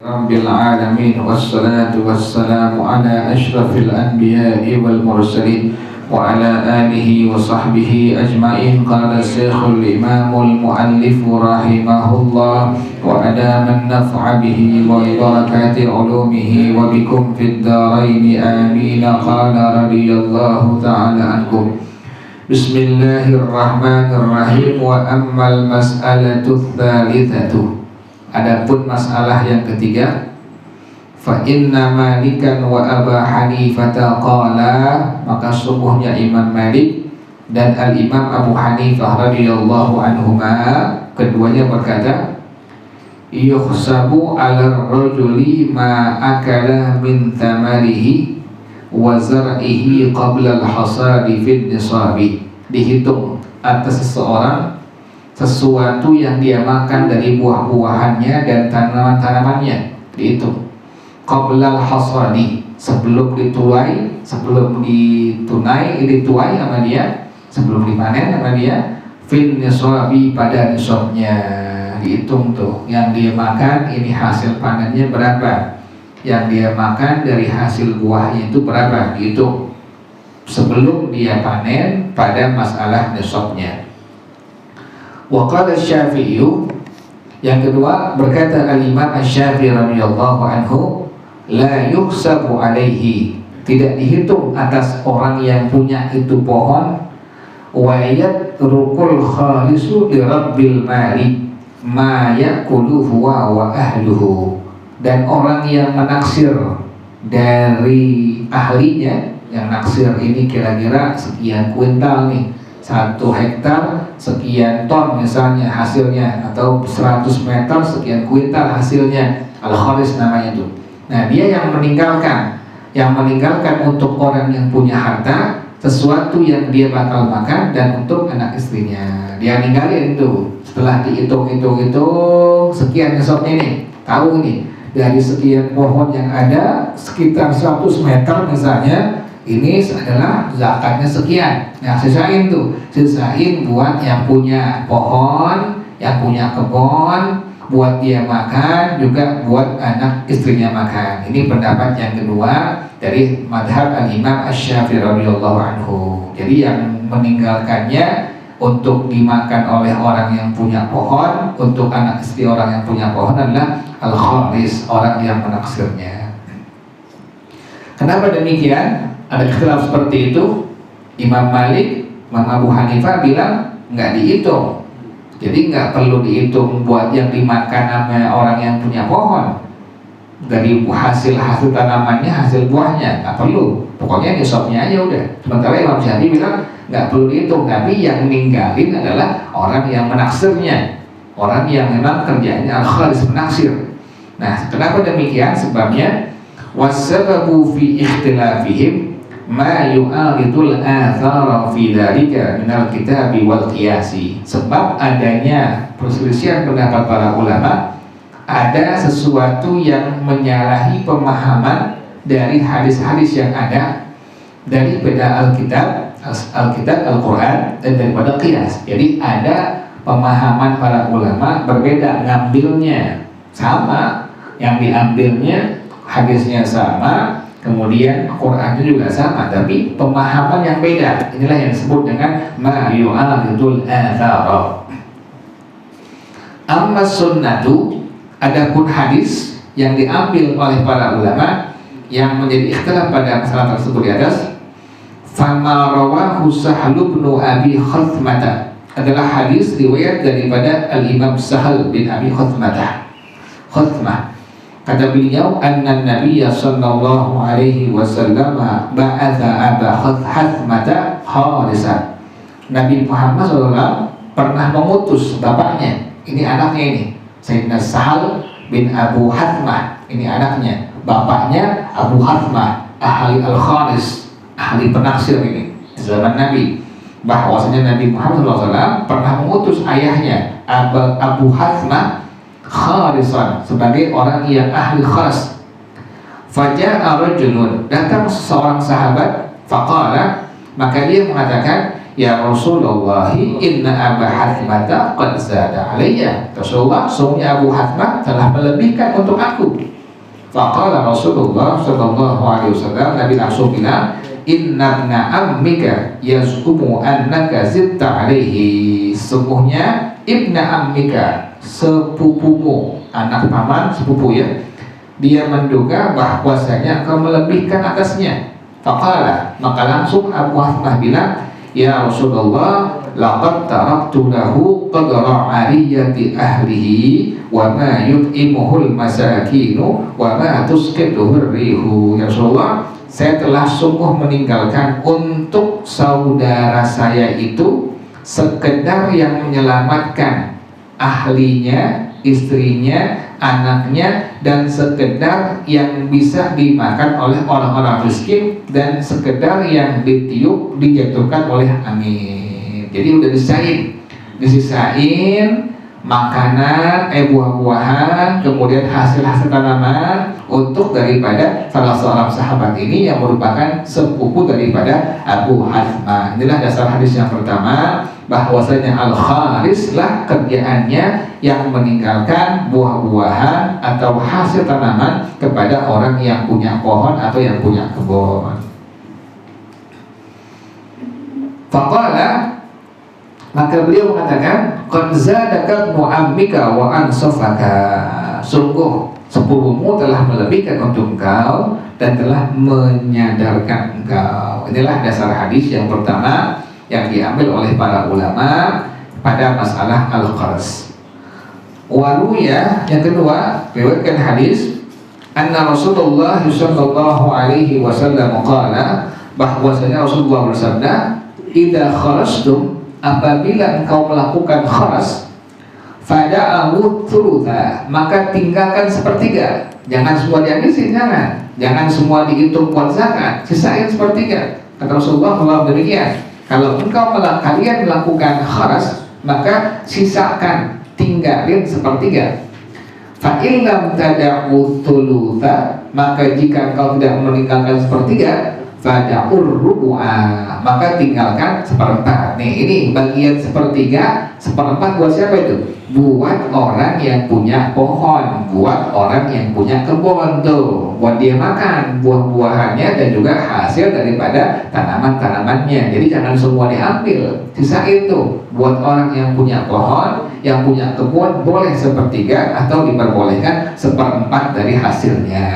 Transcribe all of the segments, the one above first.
Rabbil alamin wassalatu wassalamu ala asyrafil anbiya'i wal mursalin wa ala alihi wa sahbihi ajma'in. Qala syekhul imamul muallif rahimahullah wa adaman naf'a bihi wa barakati ulumihi wa bikum fid dharaini amin. Qala radiyallahu ta'ala ankum. Bismillahirrahmanirrahim. Wa ammal mas'alatu tsalitsatu, adapun masalah yang ketiga, fa inna Malikan wa Aba Hanifah qala, maka sungguhnya Imam Malik dan Al-Imam Abu Hanifah radhiyallahu anhuma, keduanya berkata, yuhsabu 'ala rajuli ma akala min thamarihi wa zar'ihi qabla al-hasadi fid nisabi, dihitung atas seseorang sesuatu yang dia makan dari buah-buahannya dan tanaman-tanamannya, dihitung qabla al-hasadi, sebelum dituai sama dia, sebelum dipanen sama dia, fin nisabi, pada nisabnya, dihitung tuh yang dia makan ini hasil panennya berapa, yang dia makan dari hasil buahnya itu berapa, dihitung sebelum dia panen pada masalah nisabnya. Wa qala Syafi'i, yang kedua berkata Al-Imam Asy-Syafi'i radhiyallahu anhu, la yuhsabu alaihi, tidak dihitung atas orang yang punya itu pohon, wa yatrukul khalisu li rabbil mali ma yakulu huwa wa ahluhu, dan orang yang menaksir dari ahlinya, yang naksir ini kira-kira sekian kuintal nih, 1 hektar sekian ton misalnya hasilnya, atau 100 meter sekian kuintal hasilnya, al-khalis namanya itu. Nah, dia yang meninggalkan untuk orang yang punya harta sesuatu yang dia bakal makan dan untuk anak istrinya, dia ninggalin itu. Setelah dihitung sekian nisabnya ini, tahu ini dari sekian pohon yang ada sekitar 100 meter misalnya, ini adalah zakatnya sekian. Nah, sisain buat yang punya pohon, yang punya kebun, buat dia makan, juga buat anak istrinya makan. Ini pendapat yang kedua dari madhab Al-Imam Asy-Syafi'i radhiyallahu anhu. Jadi yang meninggalkannya untuk dimakan oleh orang yang punya pohon, untuk anak istri orang yang punya pohon adalah al-khalis, orang yang menaksirnya. Kenapa demikian? Ada ikhtilaf seperti itu. Imam Malik, Imam Abu Hanifah bilang nggak dihitung, jadi nggak perlu dihitung buat yang dimakan sama orang yang punya pohon, dari hasil tanamannya, hasil buahnya nggak perlu, pokoknya nisabnya aja udah. Sementara Imam Syafi'i bilang nggak perlu dihitung, tapi yang ninggalin adalah orang yang menaksirnya, orang yang memang kerjanya al-khalis, menaksir. Nah, kenapa demikian? Sebabnya wassababu fi ikhtilafihim ma yu'aridul athara fi dhalika minal kitabi wal qiyasi. Sebab adanya perselisihan pendapat para ulama, ada sesuatu yang menyalahi pemahaman dari hadis-hadis yang ada daripada Alkitab, Al-Quran, dan daripada qiyas. Jadi ada pemahaman para ulama berbeda, ngambilnya sama, yang diambilnya hadisnya sama, kemudian Qurannya juga sama, tapi pemahaman yang beda. Inilah yang disebut dengan ma yu'aridul athara. Amma sunnatu, adapun hadis yang diambil oleh para ulama yang menjadi ikhtilaf pada masalah tersebut di atas, fama rawahu Sahal bin Abi Khathmah, adalah hadis riwayat daripada Al-Imam Sahal bin Abi Khathmah. Kata beliau, anna Nabiya sallallahu alaihi wasallam ba'atha Aba Khathmah khalisan. Nabi Muhammad SAW pernah mengutus bapaknya, ini anaknya ini, Sayyidina Sahal bin Abu Khathmah, ini anaknya, bapaknya Abu Khathmah, ahli al-khalis, ahli penaksir ini zaman Nabi. Bahwasanya Nabi Muhammad SAW pernah mengutus ayahnya Abu Khathmah khalisan, sebagai orang yang ahli khalis. Faja'a rajulun, datang seorang sahabat, faqala, maka dia mengatakan, ya Rasulullah, inna Aba Hathmah qad zada alayya. Rasulullah, sungguhnya Abu Hathmah telah melebihkan untuk aku. Faqala Rasulullah sallallahu alaihi wasallam, Nabi langsung bilang, inna ibna ammika yazkumu annaka zitta alaihi. Sesungguhnya ibna ammika, sepupumu, anak paman, sepupu ya, dia menduga bahwasanya engkau melebihkan atasnya. Faqala, maka langsung Abu Hathmah bilang, ya Rasulullah, laqad taraktu lahu qadra ariyati ahlihi wa ma yut'imuhul masakinu wa ma tusqiduhur rihu. Ya Rasulullah, saya telah sungguh meninggalkan untuk saudara saya itu sekedar yang menyelamatkan ahlinya, istrinya, anaknya, dan sekedar yang bisa dimakan oleh orang-orang miskin, dan sekedar yang ditiup dijatuhkan oleh angin. Jadi udah disisain makanan, buah-buahan, kemudian hasil-hasil tanaman untuk daripada salah seorang sahabat ini yang merupakan sepupu daripada Abu Hathmah. Inilah dasar hadis yang pertama, bahwasanya Al-Kharis lah kerjaannya yang meninggalkan buah-buahan atau hasil tanaman kepada orang yang punya pohon atau yang punya kebun. Faqala, maka beliau mengatakan, qad zadaka ibnu ammika wa ansafaka. Sungguh sepupumu telah melebihkan untuk engkau dan telah menyadarkan engkau. Inilah dasar hadis yang pertama yang diambil oleh para ulama pada masalah al-qars. Waruya, yang kedua, riwayatkan hadis anna Rasulullah sallallahu alaihi wasallam qala, bahwasanya Rasulullah bersabda, idza kharastum, apabila engkau melakukan kharas, fada'ahu thulutha, maka tinggalkan sepertiga. Jangan semua dihabisin, jangan semua dihitung buat zakat, sisain sepertiga. Kata Rasulullah SAW demikian, kalau kalian melakukan kharas, maka sisakan, tinggalin sepertiga. Fa illam tada'u thulutha, maka jika engkau tidak meninggalkan sepertiga, fada'ur rubu'a, maka tinggalkan seperempat. Nih, ini bagian sepertiga, seperempat buat siapa itu? Buat orang yang punya pohon, buat orang yang punya kebun tuh, buat dia makan buah-buahannya dan juga hasil daripada tanaman-tanamannya. Jadi jangan semua diambil, sisain tuh buat orang yang punya pohon, yang punya kebun, boleh sepertiga atau diperbolehkan seperempat dari hasilnya.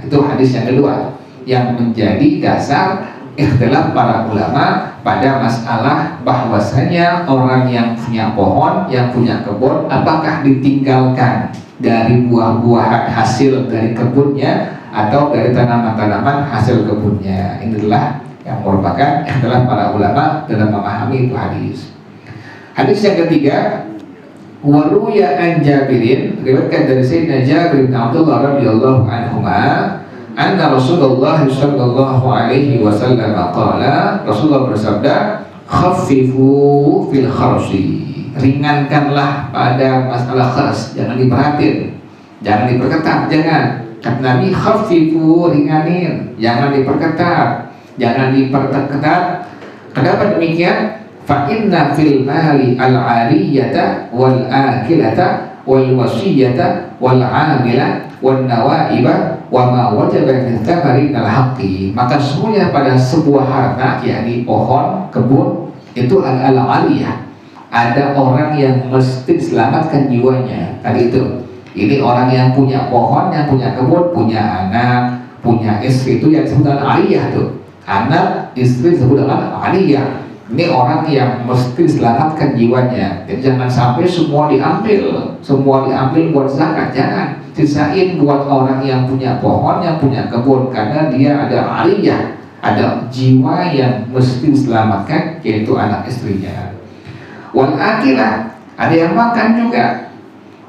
Itu hadis yang kedua yang menjadi dasar ikhtilaf para ulama pada masalah bahwasanya orang yang punya pohon, yang punya kebun, apakah ditinggalkan dari buah-buahan hasil dari kebunnya atau dari tanaman-tanaman hasil kebunnya. Inilah yang merupakan ikhtilaf para ulama dalam memahami itu hadis. Hadis yang ketiga, waruya an Jabirin, riwayatkan dari Sayyidina Jabir bin Abdullah radhiyallahu anhuma, anna Rasulullah sallallahu alaihi wasallam qala, Rasulullah bersabda, khaffifu fil kharsi, ringankanlah pada masalah khars, jangan diperhatiin, jangan diperketat, jangan. Kata Nabi, khaffifu, ringanin, jangan diperketat, jangan diperketat. Kenapa demikian? Fa inna fil mali al-ariyata wal akilata wal wasiyata wal amila wan nawaiba wa ma wajaba min thamari al-haqqi. Maka semuanya pada sebuah harta, yakni pohon, kebun, itu al-aliyah, ada orang yang mesti diselamatkan jiwanya. Tadi itu, ini orang yang punya pohon, yang punya kebun, punya anak, punya istri, itu yang disebut al-aliyah tuh. Anak, istri disebut dengan aliyah. Ini orang yang mesti diselamatkan jiwanya. Jadi jangan sampai semua diambil buat zakat, jangan. Sisain buat orang yang punya pohon, yang punya kebun, karena dia ada aliyah, ada jiwa yang mesti diselamatkan, yaitu anak istrinya. Wal akilah, ada yang makan juga.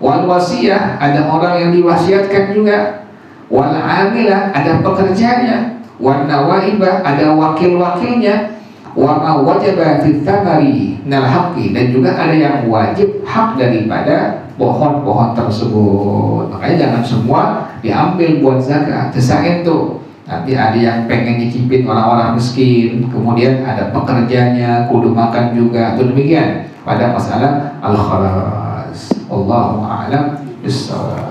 Wal wasiyah, ada orang yang diwasiatkan juga. Wal amilah, ada pekerjanya. Wal nawaibah, ada wakil-wakilnya. Wa ma wajaba fi thamari nal haqqi, dan juga ada yang wajib hak daripada pohon-pohon tersebut. Makanya jangan semua diambil buat zakat, sisain tuh. Nanti ada yang pengen nyicipin orang-orang miskin, kemudian ada pekerjanya, kudu makan juga. Itu demikian pada masalah al-kharas. Wallahu a'lam bishawab.